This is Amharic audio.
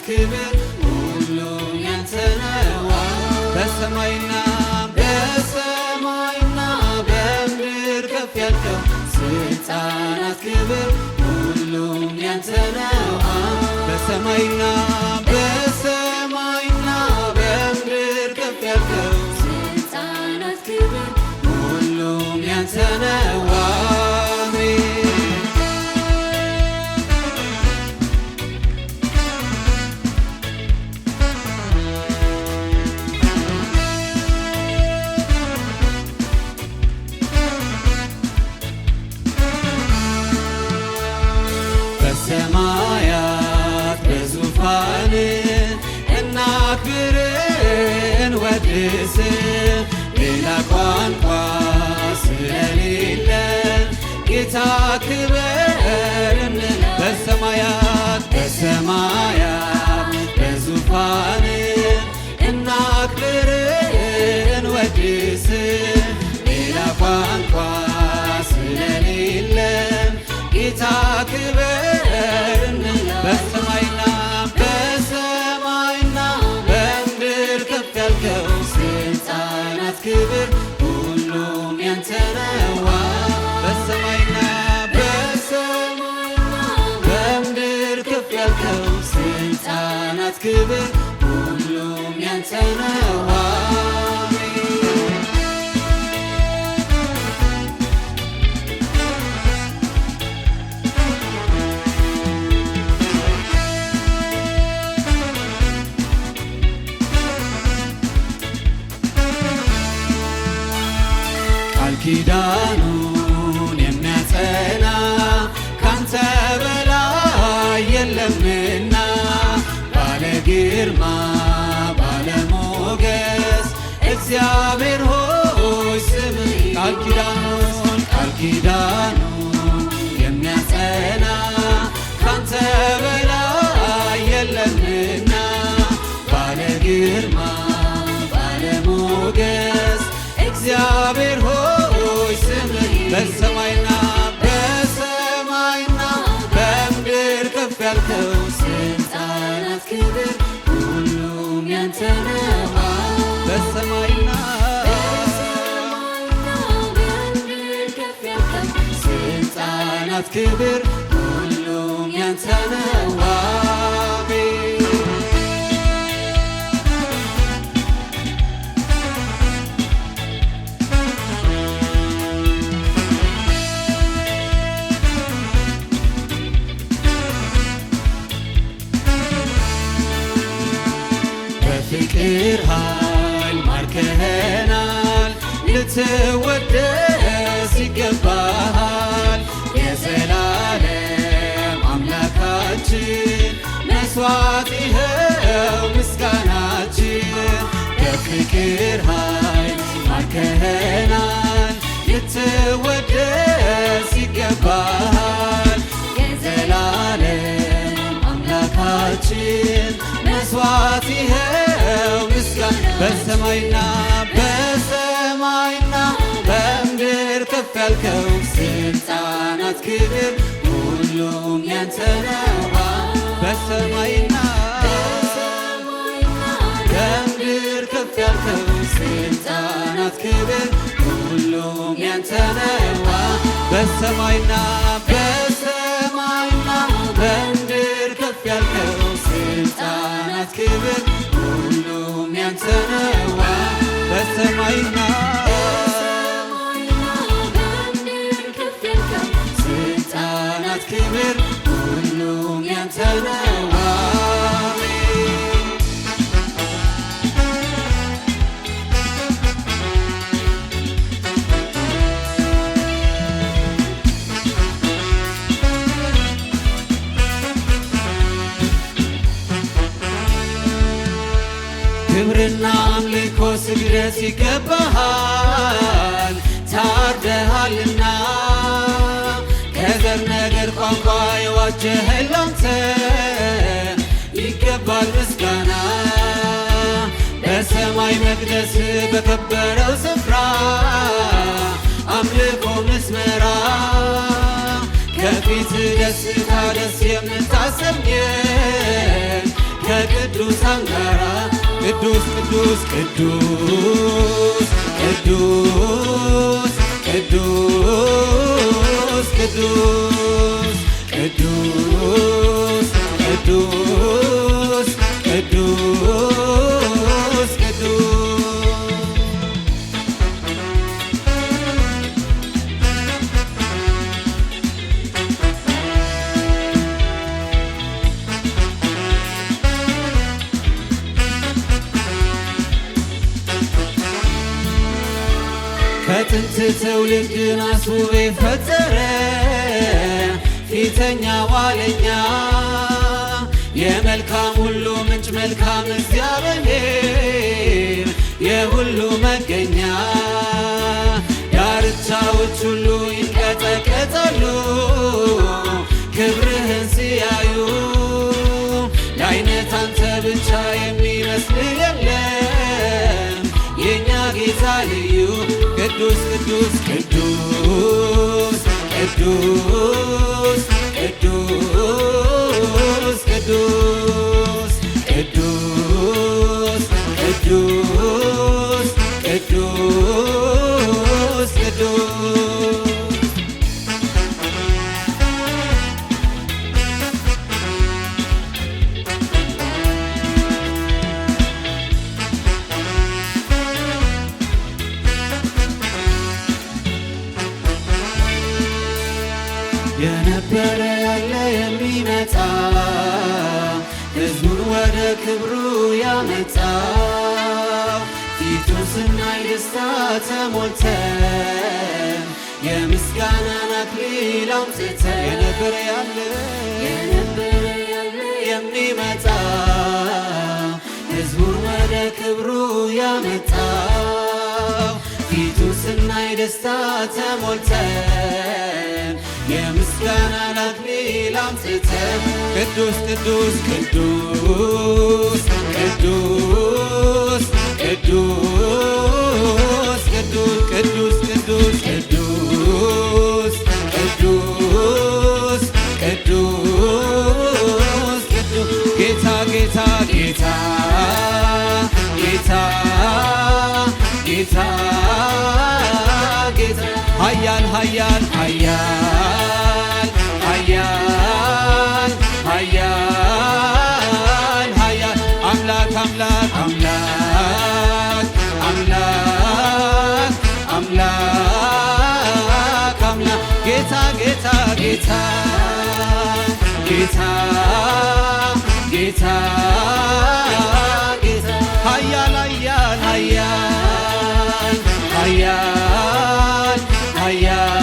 ክብር ሁሉም ያንተ ነው። በሰማይና በምድር ከፍ ያልከው ስልጣናት ክብር ሁሉም ያንተ ነው። በሰማይና በምድር ከፍ ያልከው ስልጣናት ክብር ሁሉም ያንተ ነው። በሰማያት በዙፋን እናክብርን ወድስ ሌላ ቋንቋ ስለሌለን ጌታ ክብርን በሰማያት በዙፋን እናክብርን ወድስ ሌላ ቋንቋ ስለሌለን ጌታ ክብርን በሰማይና በምድር ከፍ ያልከው ስልጣናት ክብር ሁሉም ያንተ ነው። በሰማይና በምድር ከፍ ያልከው ስልጣናት ክብር ሁሉም ያንተ ነው። ኪዳኑን የሚያጸና ካንተ በላይ የለምና ባለ ግርማ ባለ ሞገስ እግዚአብሔር ሆይ ስምህ ቃል ኪዳኑን የሚያጸና ካንተ በላይ የለምና ባለ ግርማ ባለ ሞገስ እግዚአብሔር በሰማይና በምድር ከፍ ያልከው ስልጣናት ክብር ሁሉም ያንተ ነው። በሰማይና በምድር ከፍ ያልከው ስልጣናት ክብር ሁሉም ያንተ ነው። ፍቅር ኃይል ማርከኸናል፣ ልትወደስ ይገባሃል። የዘላለም አምላካችን መስዋዕት ይኸው ምስጋናችን። በፍቅር ኃይል ማርከኸናል፣ ልትወደስ ይገባሃል። የዘላለም አምላካችን መስዋዕት ይኸው ምስጋና በሰማይና በምድር ከፍ ያልከው ስልጣናት ክብር ሁሉም ያንተ ነው። በሰማይና በምድር ከፍ ያልከው ስልጣናት ክብር ሁሉም ያንተ ነው። በሰማይና በምድር ከፍ ያልከው ስልጣናት ክብር ሁሉም ያንተ ነው። በሰማይና በምድር ከፍ ያልከው ስልጣናት ክብር ሁሉም ያንተ ነው። ክብርና አምልኮ ስግደት ይገባሃል፣ ታርደሃልና ከዘር ነገድ ቋንቋ የዋጀኸን ላንተ ይገባል ምስጋና። በሰማይ መቅደስ በከበረው ስፍራ አምልኮ ምስመራ ከፊት ደስታ ደስ የምታሰኘን ከቅዱሳን ጋራ ቅዱስ ቅዱስ ቅዱስ ቅዱስ ቅዱስ ቅዱስ ቅዱስ ቅዱስ ቅዱስ ቅዱስ ከጥንት ትውልድን አስውቦ የፈጠረ ፊተኛ ኋለኛ የመልካም ሁሉ ምንጭ መልካም እግዚአብሔር የሁሉ መገኛ ዳርቻዎች ሁሉ ይንቀጠቀጣሉ ክብርህን ሲያዩ ለዓይነት አንተ ብቻ የሚመስል የለም የእኛ ጌታ ልዩ ቅዱስ ቅዱስ ቅዱስ ቅዱስ ቅዱስ ቅዱስ ቅዱስ ቅዱስ ቅዱስ ቅዱስ የነበረ ያለ የሚመጣ ሕዝቡን ወደ ክብሩ ያመጣ ፊቱን ስናይ ደስታ ተሞልተን የምስጋናን አክሊል አምጥተን የነበረ ያለ የሚመጣ ሕዝቡን ወደ ክብሩ ያመጣ ፊቱን ስናይ ደስታ ተሞልተን የምስጋናን አክሊል አምጥተን ቅዱስ ቅዱስ ቅዱስ ቅዱስ ቅዱስ ቅዱስ ቅዱስ ቅዱስ ቅዱስ ቅዱስ ቅዱስ ቅዱስ ጌታ ጌታ ጌታ ጌታ ጌታ ጌታ ኃያል ኃያል ኃያል ኃያል ኃያል ኃያል አምላክ አምላክ አምላክ አምላክ አምላክ አምላክ ጌታ ጌታ ጌታ ጌታ ጌታ ጌታ ኃያል ኃያል ኃያል ኃያል ኃያል